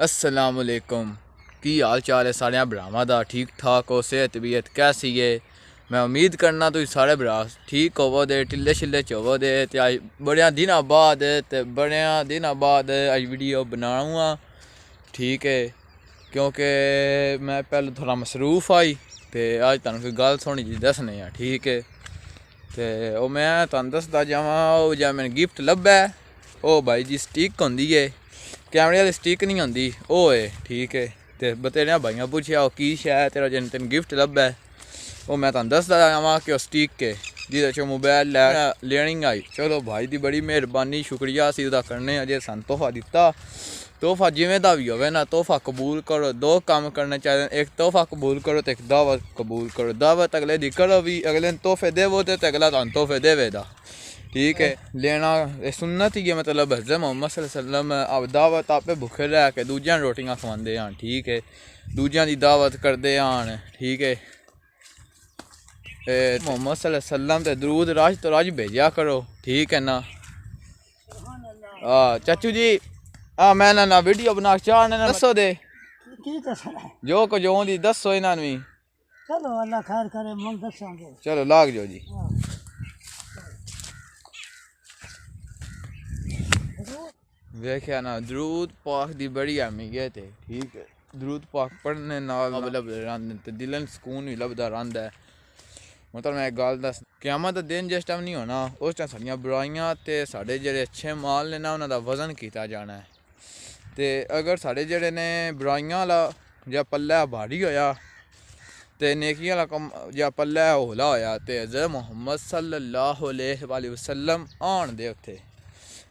अस्सलाम वालेकुम। की हाल चाल है सारे भरावां दा? ठीक ठाक हो? सेहत तबीयत कैसी है? मैं उम्मीद करना तुम सारे भरा ठीक होवो दे, ढिले छिले च होवो दे। ते अज बड़े दिनों बाद अज वीडियो बनाऊँगा, ठीक है, क्योंकि मैं पहले थोड़ा मसरूफ आई ते अज तुहानू कोई गल सोहनी जी दसने आ, ठीक है। ते ओ मैं तुहानू दसदा जावां, ओ जा मैंने गिफ्ट लब्भा है, ओ भाई जी स्टिक होंदी है, कैमरे वाली स्टिक नहीं होंदी, ओह है, ठीक है। तो बतेरे भाइयों पूछया की शै तेरा जिन तेन गिफ्ट लब्भा है, वो मैं तुहानू दसदा जावां कि स्टिक के जिहदे चों मोबाइल लेनी आई। चलो भाई दी बड़ी मेहरबानी, शुक्रिया असीं ओहदा करने अजे सानूं तोहफा दिता। तोहफा जिवें दा भी होवे ना, तोहफा कबूल करो। दो काम करने चाहिए, एक तोहफा कबूल करो तो एक दावत कबूल करो। दावत अगले दी करो भी, अगले तोहफे देवो तो अगला तुहानूं तोहफे देवेगा, ठीक है। लेना सुन्नत ही है, मतलब हज़रत मोहम्मद सल्लल्लाहु अलैहि वसल्लम अब दावत आपे भुखे रह के दूजियां रोटियां खवांदे हैं, ठीक है, दूजियां दी दावत करदे हैं, ठीक है। मोहम्मद सल्लल्लाहु अलैहि वसल्लम ते दरूद राज तो राज भेजा करो, ठीक है ना। चाचू जी मैं ना वीडियो बना चाहने ना, दसो दे जो कुछ होंदी दसो इन्हां नूं। चलो अल्लाह खैर करे, मन दसांगे। चलो लाग जो जी। वेख्या ना, दरूद पाक दी बड़ी अहमियत है, ठीक है। दरूद पाक पढ़ने नाल मतलब दिल नूं सुकून भी लभदा रहिंदा है। मतलब मैं एक गल दस, क़यामत दा दिन जिस टाइम नहीं होना, उस टाइम साडियां बुराइयां ते साढ़े जेह्ड़े अच्छे माल ने ना, उन्हां दा वजन कीता जाना है। ते अगर साढ़े जेह्ड़े ने बुराइयां आह्ला जां पल्ला भारी होया ते नेकियां आह्ला कम्म जां पल्ला हौला होया, ते हज़रत मोहम्मद सल्लल्लाहु अलैहि वसल्लम आन दे उत्थे।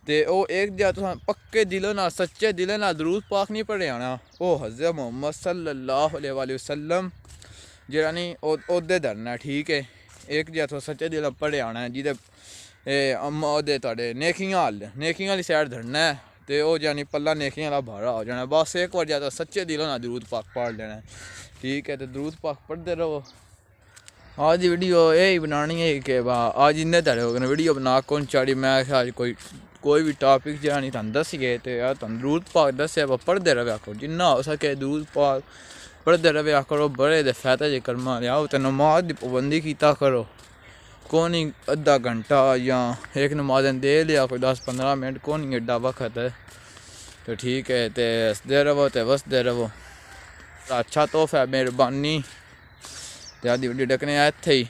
ते ओह् एक जा तुसां पक्के दिलों नाल, सच्चे दिलों नाल दरूद पाक नहीं पढ़े आना, ओह् हज़रत मोहम्मद सल्लल्लाहु अलैहि वसल्लम जेह्ड़ा नहीं ओह्दे धरना, ठीक है। एक जा तुस सच्चे दिलों पढ़े आना है, जिहदे ओह्दे तुहाडे नेकियां आह्ली साइड धरना है, ते ओह् जानी पल्ला नेकियां आह्ला भारा हो जाना। बस एक बार जा सच्चे दिलों नाल दरूद पाक पढ़ लेना है, ठीक है। तो दरूद पाक पढ़ते रहो। आज दी वीडियो यही बनानी है कि आज इन्ने धड़े हो गए वीडियो बना कौन चाड़ी। मैं अज कोई भी टॉपिक जेह्ड़ा नहीं तुहानूं दस्सिए, ते यार तुहानूं दरूद पाक दस्सेआ पढ़दे रवेआ करो, जिन्ना हो सके दरूद पाक पढ़दे रवेआ करो। बड़े दे फायदे जे कर्मा आओ, ते नमाज दी पाबंदी कीता करो, कोनी अद्धा घंटा या एक नमाज दे लिया, कोई 10-15 मिनट, कोनी एड्डा वक्त है, तो ठीक है। ते हसदे रवो ते वसदे रवो। अच्छा तोहफा है, मेहरबानी। ते आदि वीडियो डकने इत्थे ही।